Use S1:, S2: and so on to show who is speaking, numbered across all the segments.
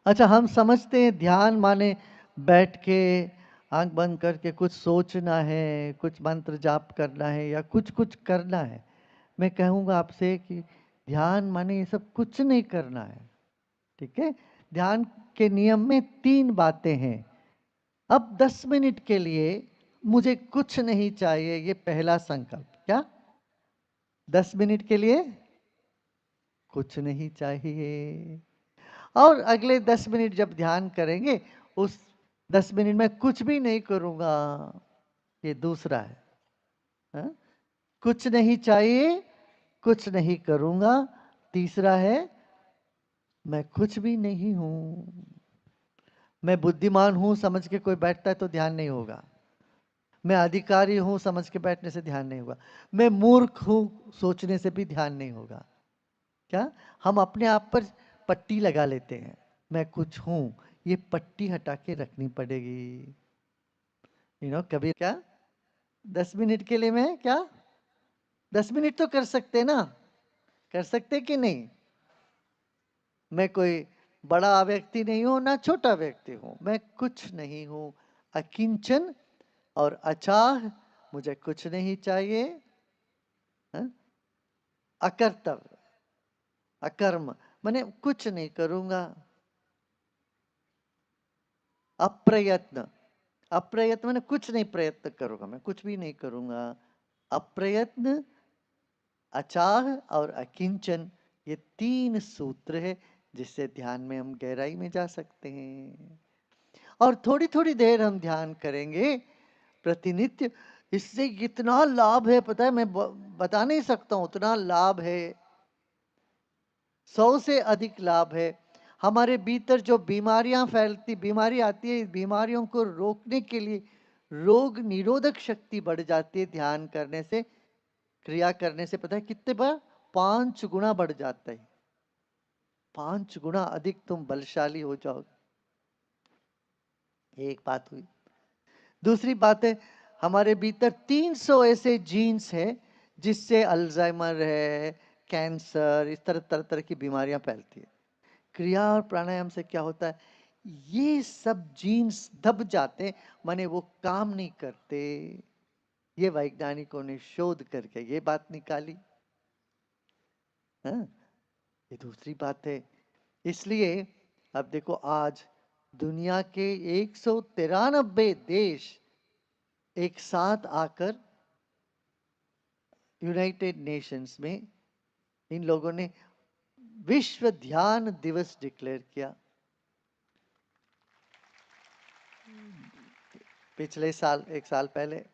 S1: अच्छा, हम समझते हैं ध्यान माने बैठ के आँख बंद करके कुछ सोचना है, कुछ मंत्र जाप करना है या कुछ-कुछ करना है। मैं कहूँगा आपसे कि ध्यान माने ये सब कुछ नहीं करना है, ठीक है? ध्यान के नियम में 3 बातें हैं। अब 10 मिनट के लिए मुझे कुछ नहीं चाहिए, ये पहला संकल्प। क्या? 10 मिनट के लिए कुछ नहीं चाहिए। और अगले 10 मिनट जब ध्यान करेंगे, उस 10 मिनट में कुछ भी नहीं करूँगा, ये दूसरा है। हाँ? कुछ नहीं चाहिए, कुछ नहीं करूँगा, तीसरा है मैं कुछ भी नहीं हूँ। मैं बुद्धिमान हूँ समझ के कोई बैठता है तो ध्यान नहीं होगा। मैं अधिकारी हूँ समझ के बैठने से ध्यान नहीं होगा। मैं मूर्ख हूँ सोचने से भी ध्यान नहीं होगा। क्या? हम अपने आप पर पट्टी लगा लेते हैं। मैं कुछ हूँ, ये पट्टी हटा के रखनी पड़ेगी। कभी क्या 10 मिनट के लिए मैं क्या 10 मिनट तो कर सकते ना? कर सकते कि नहीं? मैं कोई बड़ा व्यक्ति नहीं हूँ ना छोटा व्यक्ति हूँ, मैं कुछ नहीं हूँ, अकिंचन और अचाह, मुझे कुछ नहीं चाहिए। हाँ? अकर्तव्य, अकर्म मैंने कुछ नहीं करूँगा। अप्रयत्न, अप्रयत्न मैंने कुछ नहीं प्रयत्न करूँगा, मैं कुछ भी नहीं करूँगा। अप्रयत्न, अचाह और अकिंचन, ये 3 सूत्र है जिससे ध्यान में हम गहराई में जा सकते हैं। और थोड़ी-थोड़ी देर हम ध्यान करेंगे प्रतिनित्य, इससे कितना लाभ है पता है, मैं बता नहीं सकता हूँ, उतना लाभ है। 100 से अधिक लाभ है। हमारे भीतर जो बीमारियां फैलती बीमारी आती है, बीमारियों को रोकने के लिए रोग निरोधक शक्ति बढ़ जाती है ध्यान करने से, क्रिया करने से। पता है कितने बार? 5 गुना बढ़ जाता है। 5 गुना अधिक तुम बलशाली हो जाओगे। एक बात हुई। दूसरी बात है, हमारे भीतर 300 ऐसे जीन्स है जिससे अल्जाइमर है, कैंसर, इस तरह तरह तरह की बीमारियां फैलती है। क्रिया और प्राणायाम से क्या होता है, ये सब जीन्स दब जाते, माने वो काम नहीं करते। ये वैज्ञानिकों ने शोध करके ये बात निकाली। हाँ? ये दूसरी बात है। इसलिए अब देखो, आज दुनिया के 193 देश एक साथ आकर यूनाइटेड नेशंस में इन लोगों ने विश्व ध्यान दिवस डिक्लेयर किया। पिछले साल, एक साल पहले।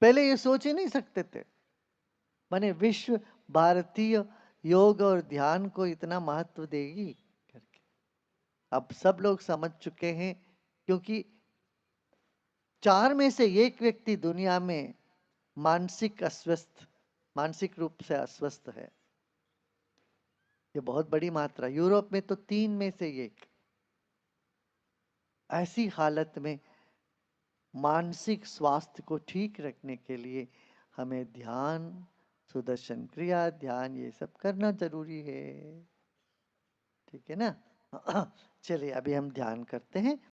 S1: पहले ये सोच ही नहीं सकते थे, माने विश्व भारतीय योग और ध्यान को इतना महत्व देगी करके। अब सब लोग समझ चुके हैं, क्योंकि 4 में से 1 व्यक्ति दुनिया में मानसिक रूप से अस्वस्थ है। ये बहुत बड़ी मात्रा। यूरोप में तो 3 में से 1। ऐसी हालत में मानसिक स्वास्थ्य को ठीक रखने के लिए हमें ध्यान, सुदर्शन क्रिया, ध्यान, ये सब करना जरूरी है। ठीक है ना? चलिए अभी हम ध्यान करते हैं।